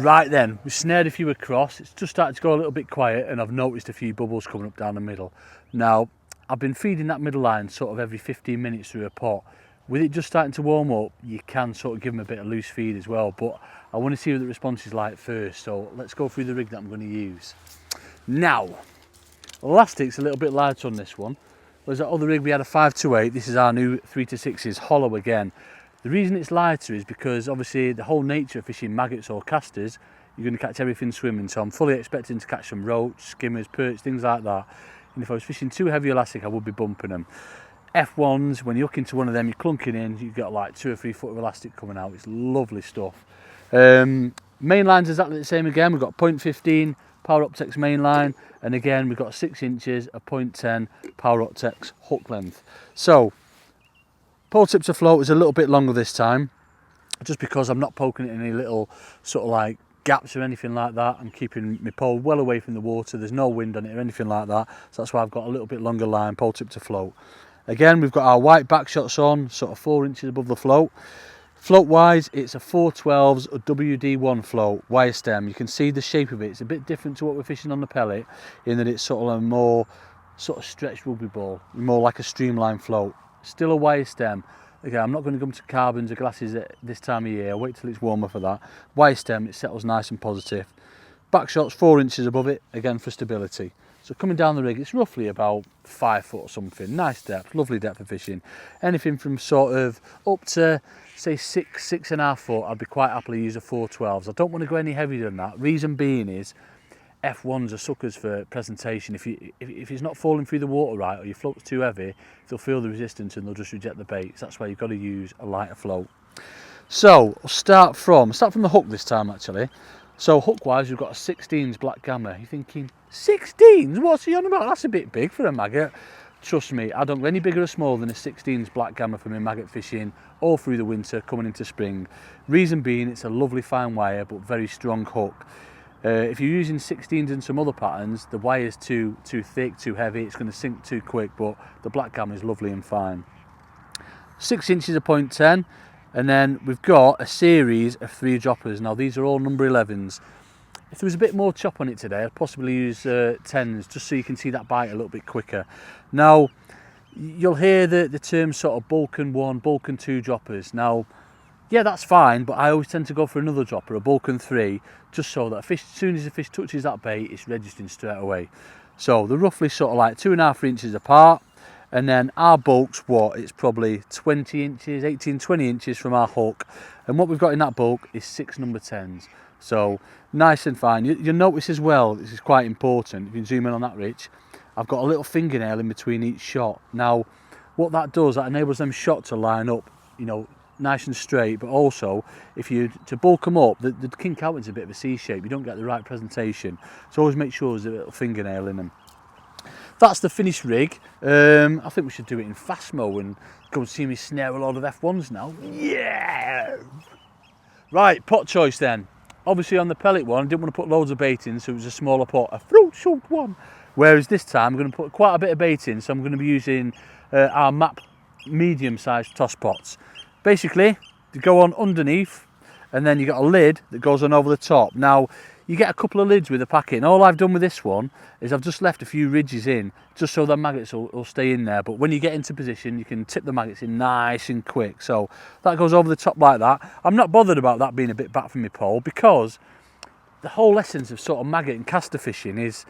Right then, we snared a few across. It's just started to go a little bit quiet, and I've noticed a few bubbles coming up down the middle. Now, I've been feeding that middle line sort of every 15 minutes through a pot. With it just starting to warm up, you can sort of give them a bit of loose feed as well, but I want to see what the response is like first, so let's go through the rig that I'm going to use. Now, elastic's a little bit lighter on this one. Whereas that other rig we had a 5-8, this is our new 3-6s, hollow again. The reason it's lighter is because obviously the whole nature of fishing maggots or casters, you're going to catch everything swimming, so I'm fully expecting to catch some roach, skimmers, perch, things like that. And if I was fishing too heavy elastic, I would be bumping them. F1s, when you hook into one of them, you're clunking in, you've got like 2 or 3 foot of elastic coming out. It's lovely stuff. Main line's exactly the same again. We've got 0.15 Power Optex main line, and again we've got 6 inches of 0.10 Power Optex hook length. So pole tip to float is a little bit longer this time, just because I'm not poking it in any little sort of like gaps or anything like that. I'm keeping my pole well away from the water. There's no wind on it or anything like that, so that's why I've got a little bit longer line, pole tip to float. Again, we've got our white back shots on, sort of 4 inches above the float. Float wise, it's a 412s WD1 float, wire stem. You can see the shape of it. It's a bit different to what we're fishing on the pellet, in that it's sort of a more sort of stretched rugby ball, more like a streamlined float. Still a wire stem. Again, I'm not going to come to carbons or glasses at this time of year. I'll wait till it's warmer for that. Wire stem, it settles nice and positive. Back shots 4 inches above it, again for stability. So coming down the rig, it's roughly about 5 foot or something. Nice depth, lovely depth of fishing. Anything from sort of up to say 6.5 foot, I'd be quite happily use a 412s. I don't want to go any heavier than that. Reason being is F1s are suckers for presentation. If it's not falling through the water right, or your float's too heavy, they'll feel the resistance and they'll just reject the baits. That's why you've got to use a lighter float. So I'll start from the hook this time actually. So hook wise, we've got a 16s black gamma. You're thinking, 16s? What's he on about? That's a bit big for a maggot. Trust me, I don't go any bigger or smaller than a 16s black gamma for my maggot fishing all through the winter, coming into spring. Reason being, it's a lovely fine wire, but very strong hook. If you're using 16s and some other patterns, the wire's too thick, too heavy, it's going to sink too quick, but the black gamma is lovely and fine. 6 inches of 0.10. And then we've got a series of 3 droppers. Now these are all number 11s. If there was a bit more chop on it today, I'd possibly use 10s, just so you can see that bite a little bit quicker. Now, you'll hear the term sort of Bulk and 1, Bulk and 2 droppers. Now, yeah, that's fine, but I always tend to go for another dropper, a Bulk and 3, just so that a fish, as soon as the fish touches that bait, it's registering straight away. So they're roughly sort of like 2.5 inches apart. And then our bulk's what? It's probably 20 inches, 18, 20 inches from our hook. And what we've got in that bulk is 6 number 10s. So nice and fine. You'll notice as well, this is quite important, if you zoom in on that, Rich, I've got a little fingernail in between each shot. Now, what that does, that enables them shot to line up, you know, nice and straight, but also, if you to bulk them up, the kink outward's a bit of a C shape, you don't get the right presentation. So always make sure there's a little fingernail in them. That's the finished rig. I think we should do it in fast mo and go and see me snare a lot of F1s now. Yeah! Right, pot choice then. Obviously on the pellet one, I didn't want to put loads of bait in, so it was a smaller pot, a fruit short one. Whereas this time, I'm going to put quite a bit of bait in, so I'm going to be using our MAP medium-sized toss pots. Basically, they go on underneath, and then you got a lid that goes on over the top. Now, you get a couple of lids with the packet, and all I've done with this one is I've just left a few ridges in, just so the maggots will stay in there. But when you get into position, you can tip the maggots in nice and quick. So that goes over the top like that. I'm not bothered about that being a bit back from my pole, because the whole essence of sort of maggot and caster fishing is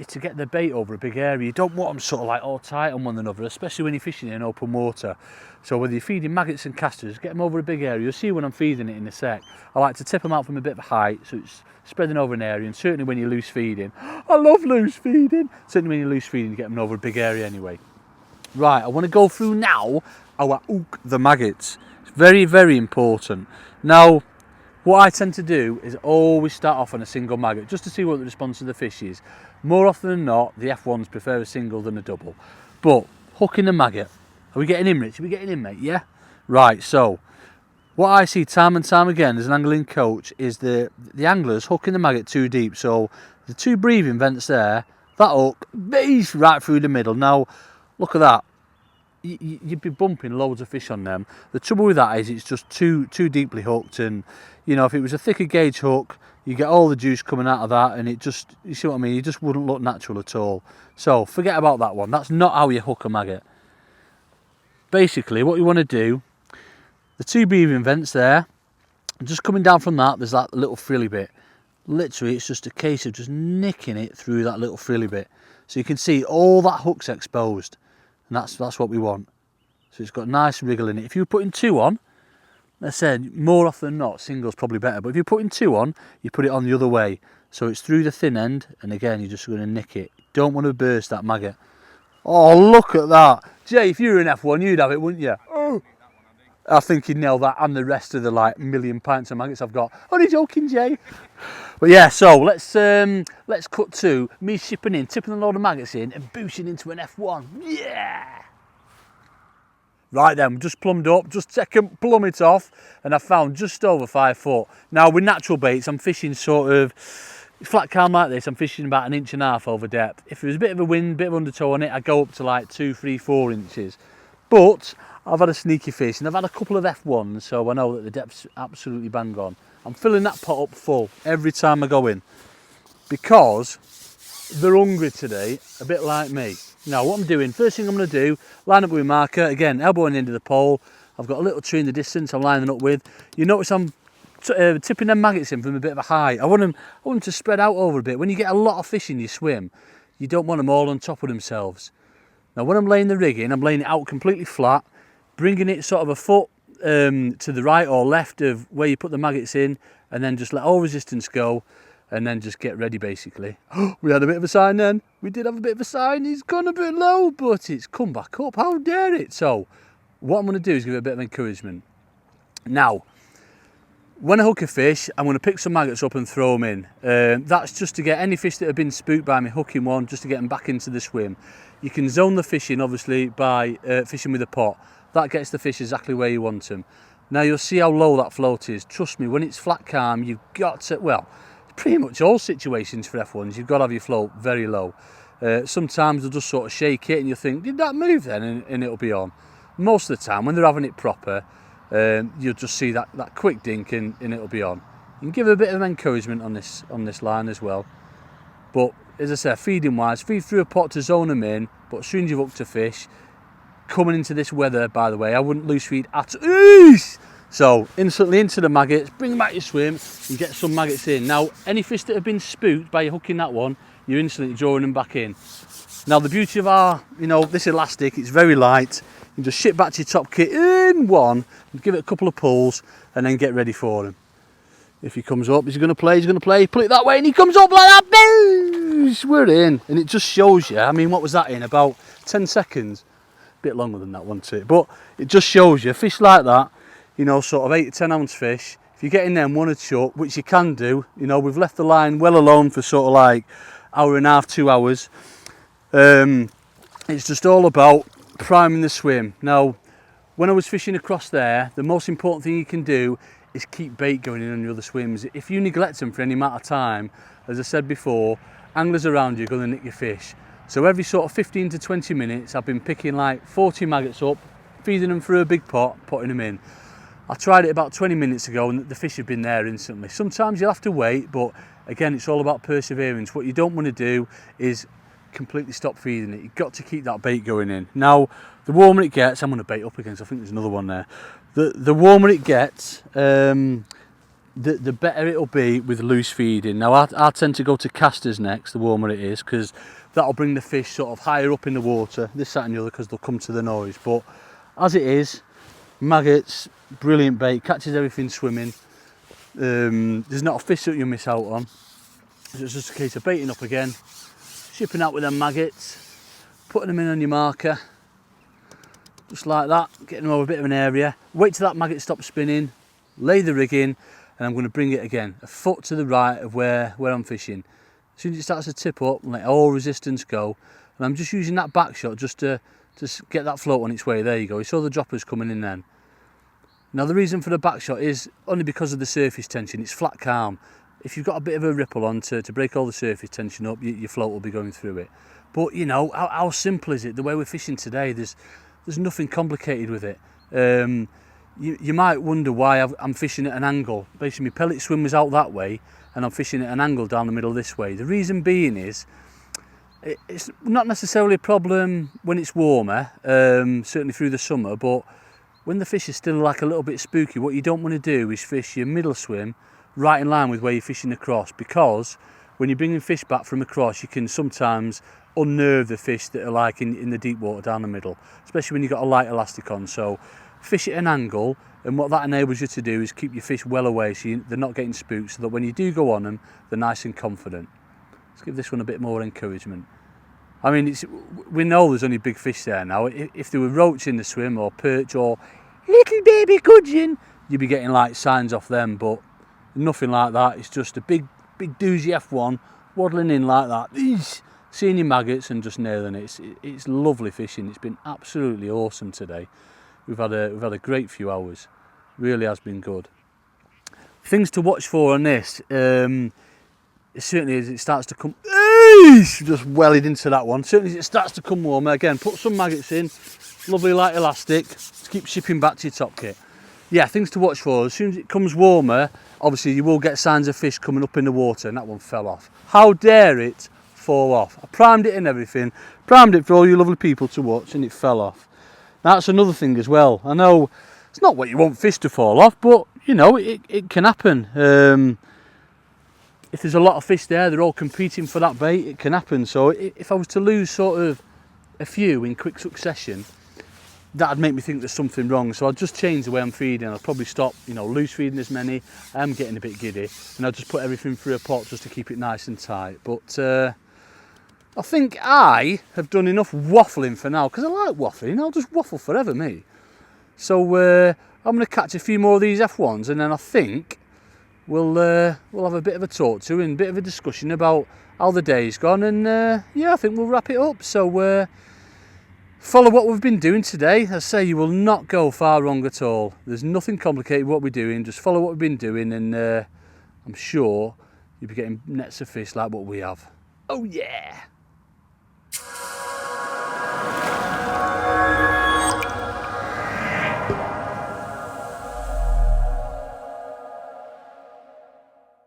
to get the bait over a big area. You don't want them sort of like all tight on one another, especially when you're fishing in open water. So whether you're feeding maggots and casters, get them over a big area. You'll see when I'm feeding it in a sec. I like to tip them out from a bit of a height, so it's spreading over an area, and certainly when you're loose feeding, I love loose feeding, certainly when you're loose feeding, you get them over a big area anyway. Right, I want to go through now our hook the maggots. It's very, very important. Now, what I tend to do is always start off on a single maggot, just to see what the response of the fish is. More often than not, the F1s prefer a single than a double. But hooking the maggot, are we getting in, Rich? Are we getting in, mate? Yeah? Right, so what I see time and time again as an angling coach is the anglers hooking the maggot too deep. So the 2 breathing vents there, that hook, beast right through the middle. Now, look at that. you'd be bumping loads of fish on them. The trouble with that is it's just too deeply hooked, and you know, if it was a thicker gauge hook, you get all the juice coming out of that, and it just, you see what I mean, it just wouldn't look natural at all. So forget about that one. That's not how you hook a maggot. Basically what you want to do, the two breathing vents there, just coming down from that, there's that little frilly bit. Literally it's just a case of just nicking it through that little frilly bit, so you can see all that hook's exposed, and that's what we want. So it's got a nice wriggle in it. If you're putting two on, I said more often than not single's probably better, but if you're putting two on, you put it on the other way, so it's through the thin end, and again you're just going to nick it. Don't want to burst that maggot. Oh, look at that. Jay, if you were in F1 you'd have it, wouldn't you? Oh, I think you'd nail that and the rest of the like million pints of maggots I've got. Only joking, Jay. But yeah, so let's cut to me shipping in, tipping a load of maggots in and boosting into an F1. Yeah! Right then, just plumbed up, just second plumb it off, and I found just over 5 foot. Now with natural baits, I'm fishing sort of flat calm like this, I'm fishing about 1.5 inches over depth. If there was a bit of a wind, bit of undertow on it, I'd go up to like 2, 3, 4 inches. But I've had a sneaky fish and I've had a couple of F1s, so I know that the depth's absolutely bang on. I'm filling that pot up full every time I go in, because they're hungry today, a bit like me. Now what I'm doing, first thing I'm going to do, line up with my marker, again elbow on the end of the pole. I've got a little tree in the distance I'm lining up with. You notice I'm tipping them maggots in from a bit of a height. I want them to spread out over a bit. When you get a lot of fish in your swim, you don't want them all on top of themselves. Now when I'm laying the rig in, I'm laying it out completely flat, bringing it sort of a foot to the right or left of where you put the maggots in, and then just let all resistance go, and then just get ready basically. We had a bit of a sign then. We did have a bit of a sign. He's gone a bit low, but it's come back up. How dare it? So what I'm going to do is give it a bit of encouragement. Now, when I hook a fish, I'm going to pick some maggots up and throw them in. That's just to get any fish that have been spooked by me hooking one, just to get them back into the swim. You can zone the fish in obviously by fishing with a pot. That gets the fish exactly where you want them. Now you'll see how low that float is. Trust me, when it's flat calm, you've got to, well, pretty much all situations for F1s, you've got to have your float very low. Sometimes they'll just sort of shake it and you think, did that move then? And it'll be on. Most of the time, when they're having it proper, you'll just see that quick dink and it'll be on. You can give a bit of encouragement on this line as well. But as I said, feeding wise, feed through a pot to zone them in, but as soon as you've hooked a fish, coming into this weather, by the way, I wouldn't loose feed at all. So instantly into the maggots, bring them back your swim and get some maggots in. Now any fish that have been spooked by you hooking that one, you're instantly drawing them back in. Now the beauty of our, this elastic, it's very light. You can just ship back to your top kit in one, and give it a couple of pulls and then get ready for him. If he comes up, is he going to play? He's going to play. Pull it that way and he comes up like that. Boosh! We're in. And it just shows you, I mean, what was that in? About 10 seconds? A bit longer than that, wasn't it? But it just shows you, fish like that, sort of 8 to 10 ounce fish, if you're getting them one a chuck, which you can do, we've left the line well alone for sort of like hour and a half, 2 hours. It's just all about priming the swim. Now, when I was fishing across there, the most important thing you can do is keep bait going in on your other swims. If you neglect them for any amount of time, as I said before, anglers around you are going to nick your fish. So every sort of 15 to 20 minutes, I've been picking like 40 maggots up, feeding them through a big pot, putting them in. I tried it about 20 minutes ago and the fish have been there instantly. Sometimes you'll have to wait, but again, it's all about perseverance. What you don't want to do is completely stop feeding it. You've got to keep that bait going in. Now, the warmer it gets, I'm going to bait up again, so I think there's another one there. The warmer it gets, the better it'll be with loose feeding. Now, I tend to go to casters next, the warmer it is, because that'll bring the fish sort of higher up in the water, this, that and the other, because they'll come to the noise. But as it is, maggots, brilliant bait, catches everything swimming. There's not a fish that you'll miss out on. So it's just a case of baiting up again, shipping out with them maggots, putting them in on your marker, just like that, getting them over a bit of an area. Wait till that maggot stops spinning, lay the rig in, and I'm going to bring it again a foot to the right of where I'm fishing. As soon as it starts to tip up, let all resistance go, and I'm just using that back shot just to get that float on its way. There you go, you saw the droppers coming in then. Now the reason for the back shot is only because of the surface tension. It's flat calm. If you've got a bit of a ripple on to break all the surface tension up, your float will be going through it. But how simple is it? The way we're fishing today, there's There's nothing complicated with it. You might wonder why I'm fishing at an angle. Basically, my pellet swim was out that way and I'm fishing at an angle down the middle this way. The reason being is, it's not necessarily a problem when it's warmer, certainly through the summer, but when the fish is still like a little bit spooky, what you don't want to do is fish your middle swim right in line with where you're fishing across, because when you're bringing fish back from across, you can sometimes unnerve the fish that are like in the deep water down the middle, especially when you've got a light elastic on. So fish at an angle, and what that enables you to do is keep your fish well away so they're not getting spooked, so that when you do go on them, they're nice and confident. Let's give this one a bit more encouragement. I mean, we know there's only big fish there now. If there were roach in the swim, or perch, or little baby gudgeon, you'd be getting like signs off them, but nothing like that. It's just a big doozy F1 waddling in like that, seeing your maggots and just nailing it. It's lovely fishing. It's been absolutely awesome today. We've had a great few hours. Really has been good. Things to watch for on this, certainly as it starts to come, just wellied into that one. Certainly as it starts to come warmer, again, put some maggots in, lovely light elastic, to keep shipping back to your top kit. Yeah, things to watch for. As soon as it comes warmer, obviously you will get signs of fish coming up in the water, and that one fell off. How dare it fall off? I primed it and everything, primed it for all you lovely people to watch, and it fell off. That's another thing as well. I know it's not what you want fish to fall off, but you know, it can happen. If there's a lot of fish there, they're all competing for that bait, it can happen. So if I was to lose sort of a few in quick succession, that'd make me think there's something wrong. So I'll just change the way I'm feeding. I'll probably stop, loose feeding as many. I am getting a bit giddy, and I'll just put everything through a pot just to keep it nice and tight. But I think I have done enough waffling for now, because I like waffling. I'll just waffle forever, me. So I'm going to catch a few more of these F1s, and then I think we'll have a bit of a talk to and a bit of a discussion about how the day's gone, and yeah, I think we'll wrap it up. So follow what we've been doing today. As I say, you will not go far wrong at all. There's nothing complicated what we're doing. Just follow what we've been doing, and I'm sure you'll be getting nets of fish like what we have. Oh yeah!